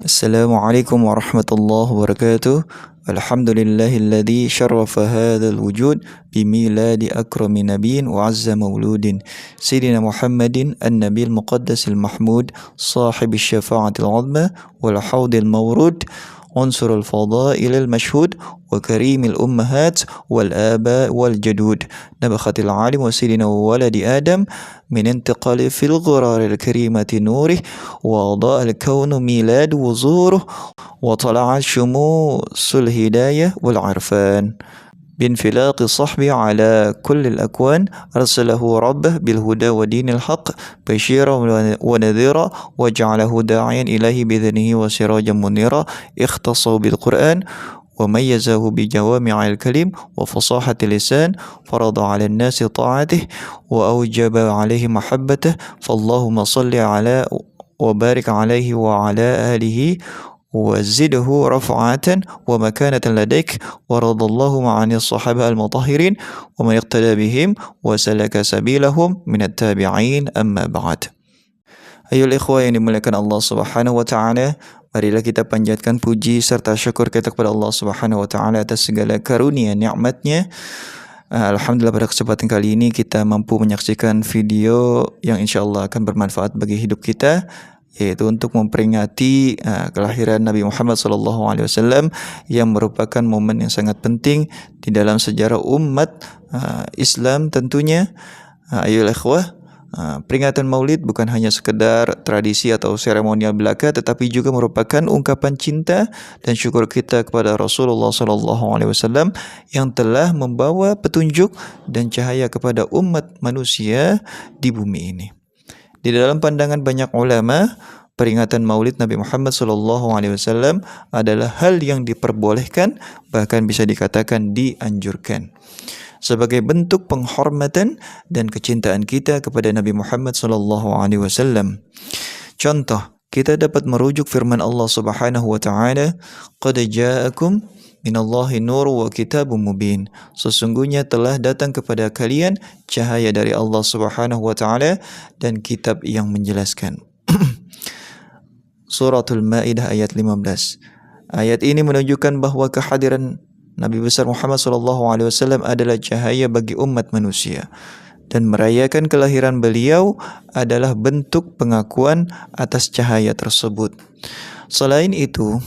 Assalamualaikum warahmatullahi wabarakatuh. Alhamdulillahilladzi syarrafa hadzal wujud bimiladi akrami nabiyyin wa azza mauludin Sayyidina Muhammadin an-nabiyil muqaddasil mahmud sahibi syafa'atil 'uzma wal haudil mawrud unsur al-fadail al-mashhud wa karimil ummahat wal aba wal jadud nabakhatil alim wa sayyidina waladi adam min intiqali fil ghurar al-karimati nurih wa adha al-kaunu milad wuzuruh wa tala'a syumusul hidayah wal arfan بانفلاق صحبه على كل الأكوان أرسله ربه بالهدى ودين الحق بشيرا ونذيرا وجعله داعيا إليه بإذنه وسراجا منيرا اختصه بالقرآن وميزه بجوامع الكلم وفصاحة اللسان فرض على الناس طاعته وأوجب عليه محبته فاللهم صل على وبارك عليه وعلى آله وزده رفعة ومكانة لديك ورضى الله عن الصحابة المطهرين ومن اقتدى بهم وسلك سبيلهم من التابعين أما بعد. Ayo ikhwah yang dimuliakan Allah Subhanahu wa taala, marilah kita panjatkan puji serta syukur kita kepada Allah Subhanahu wa taala atas segala karunia nikmat-Nya. Alhamdulillah pada kesempatan kali ini kita mampu menyaksikan video yang insyaallah akan bermanfaat bagi hidup kita, yaitu untuk memperingati kelahiran Nabi Muhammad SAW yang merupakan momen yang sangat penting di dalam sejarah umat Islam tentunya. Ayolah ikhwah, peringatan Maulid bukan hanya sekedar tradisi atau seremonial belaka, tetapi juga merupakan ungkapan cinta dan syukur kita kepada Rasulullah SAW yang telah membawa petunjuk dan cahaya kepada umat manusia di bumi ini. Di dalam pandangan banyak ulama, peringatan Maulid Nabi Muhammad SAW adalah hal yang diperbolehkan, bahkan bisa dikatakan dianjurkan, sebagai bentuk penghormatan dan kecintaan kita kepada Nabi Muhammad SAW. Contoh, kita dapat merujuk firman Allah Subhanahu wa taala, "Qad ja'akum minallahi nur wa kitabun mubin." Sesungguhnya telah datang kepada kalian cahaya dari Allah Subhanahu wa taala dan kitab yang menjelaskan. Suratul Maidah ayat 15. Ayat ini menunjukkan bahwa kehadiran Nabi besar Muhammad SAW adalah cahaya bagi umat manusia, dan merayakan kelahiran beliau adalah bentuk pengakuan atas cahaya tersebut. Selain itu,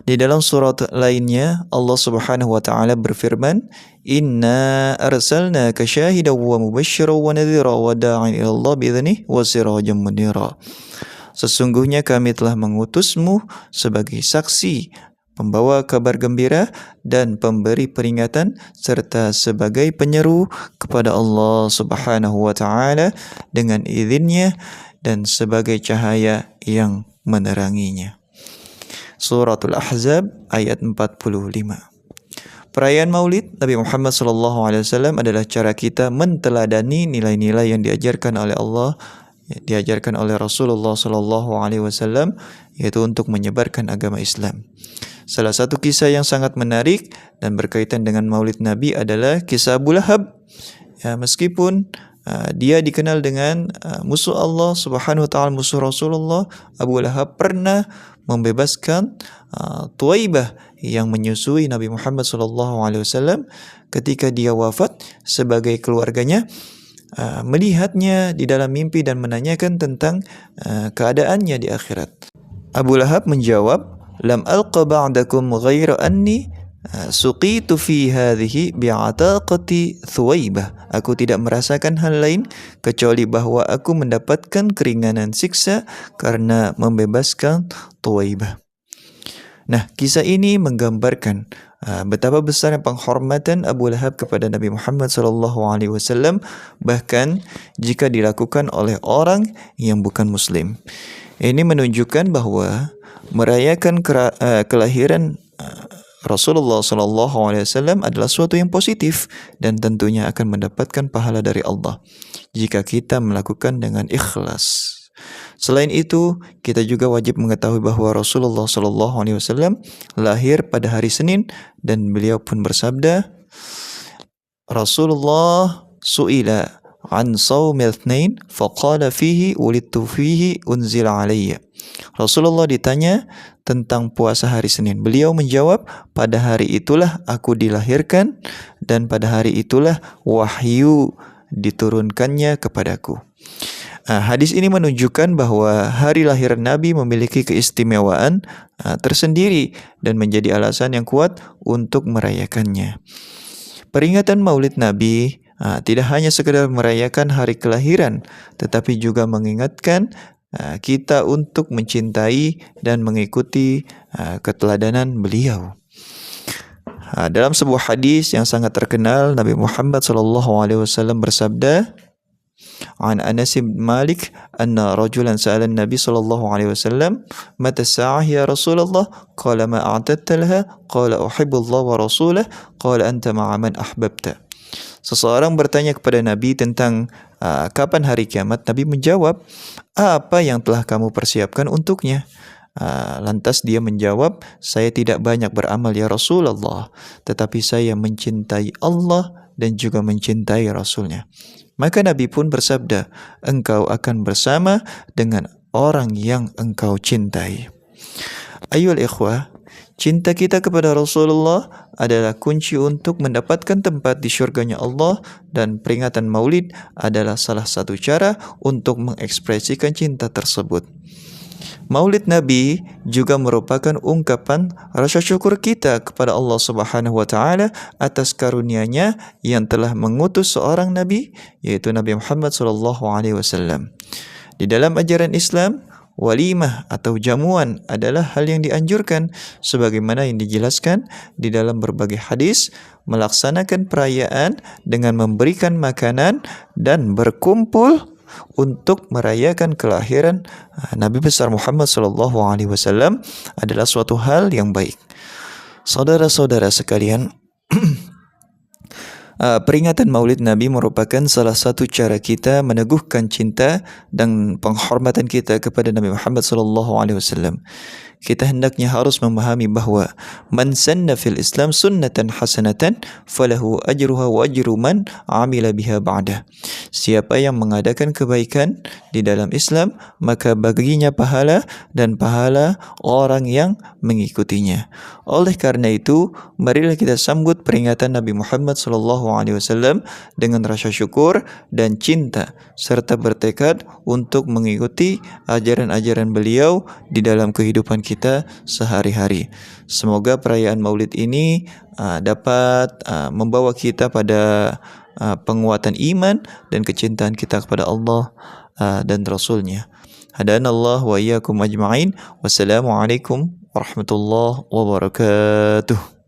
di dalam surat lainnya Allah Subhanahu wa taala berfirman, "Inna arsalnaka syahidan wa mubasysyiran wa nadhira wa da'ian ila Allah bi'idhnihi wa sirajan munira." Sesungguhnya kami telah mengutusmu sebagai saksi, pembawa kabar gembira dan pemberi peringatan, serta sebagai penyeru kepada Allah Subhanahu wa taala dengan izinnya dan sebagai cahaya yang meneranginya. Suratul Ahzab ayat 45. Perayaan Maulid Nabi Muhammad SAW adalah cara kita menteladani nilai-nilai yang diajarkan oleh Allah, diajarkan oleh Rasulullah SAW, yaitu untuk menyebarkan agama Islam. Salah satu kisah yang sangat menarik dan berkaitan dengan Maulid Nabi adalah kisah Abu Lahab. Ya, meskipun dia dikenal dengan musuh Allah Subhanahu wa taala, musuh Rasulullah, Abu Lahab pernah membebaskan Thuwaibah yang menyusui Nabi Muhammad SAW ketika dia wafat. Sebagai keluarganya melihatnya di dalam mimpi dan menanyakan tentang keadaannya di akhirat. Abu Lahab menjawab, "Lam alqa ba'dakum ghaira anni suqitu fi hadhihi bi'ataqati Thuwaibah." Aku tidak merasakan hal lain kecuali bahwa aku mendapatkan keringanan siksa karena membebaskan Thuwaibah. Nah, kisah ini menggambarkan betapa besar penghormatan Abu Lahab kepada Nabi Muhammad SAW, bahkan jika dilakukan oleh orang yang bukan Muslim. Ini menunjukkan bahwa merayakan kelahiran Rasulullah SAW adalah suatu yang positif dan tentunya akan mendapatkan pahala dari Allah jika kita melakukan dengan ikhlas. Selain itu, kita juga wajib mengetahui bahwa Rasulullah SAW lahir pada hari Senin, dan beliau pun bersabda, Rasulullah su'ila an shaumil itsnain faqala fihi wulidtu fihi unzila alayya. Rasulullah ditanya tentang puasa hari Senin. Beliau menjawab, pada hari itulah aku dilahirkan dan pada hari itulah wahyu diturunkannya kepadaku. Hadis ini menunjukkan bahwa hari lahir Nabi memiliki keistimewaan tersendiri dan menjadi alasan yang kuat untuk merayakannya. Peringatan Maulid Nabi tidak hanya sekedar merayakan hari kelahiran, tetapi juga mengingatkan kita untuk mencintai dan mengikuti keteladanan beliau. Dalam sebuah hadis yang sangat terkenal, Nabi Muhammad SAW bersabda, An Anas bin Malik anna rajulan sa'ala Nabi sallallahu alaihi wasallam mata as-sa'ah ya Rasulullah qala ma a'tadta laha qala uhibbu Allah wa rasulahu qala anta ma'a man ahbabta. Seseorang bertanya kepada Nabi tentang kapan hari kiamat. Nabi menjawab, apa yang telah kamu persiapkan untuknya? Lantas dia menjawab, saya tidak banyak beramal ya Rasulullah, tetapi saya mencintai Allah dan juga mencintai Rasulnya. Maka Nabi pun bersabda, engkau akan bersama dengan orang yang engkau cintai. Ayyuhal ikhwah, cinta kita kepada Rasulullah adalah kunci untuk mendapatkan tempat di syurganya Allah, dan peringatan Maulid adalah salah satu cara untuk mengekspresikan cinta tersebut. Maulid Nabi juga merupakan ungkapan rasa syukur kita kepada Allah Subhanahu wa taala atas karunia-Nya yang telah mengutus seorang nabi, yaitu Nabi Muhammad sallallahu alaihi wasallam. Di dalam ajaran Islam, walimah atau jamuan adalah hal yang dianjurkan sebagaimana yang dijelaskan di dalam berbagai hadis. Melaksanakan perayaan dengan memberikan makanan dan berkumpul untuk merayakan kelahiran Nabi besar Muhammad SAW adalah suatu hal yang baik. Saudara-saudara sekalian, peringatan Maulid Nabi merupakan salah satu cara kita meneguhkan cinta dan penghormatan kita kepada Nabi Muhammad SAW. Kita hendaknya harus memahami bahwa man sanna fil Islam sunnatan hasanatan falahu ajruha wa ajru man amila biha ba'dah. Siapa yang mengadakan kebaikan di dalam Islam, maka baginya pahala dan pahala orang yang mengikutinya. Oleh karena itu, marilah kita sambut peringatan Nabi Muhammad SAW dengan rasa syukur dan cinta, serta bertekad untuk mengikuti ajaran-ajaran beliau di dalam kehidupan kita sehari-hari. Semoga perayaan Maulid ini dapat membawa kita pada penguatan iman dan kecintaan kita kepada Allah dan Rasul-Nya. Hadanallah wa iyyakum ajma'in. Wassalamualaikum warahmatullahi wabarakatuh.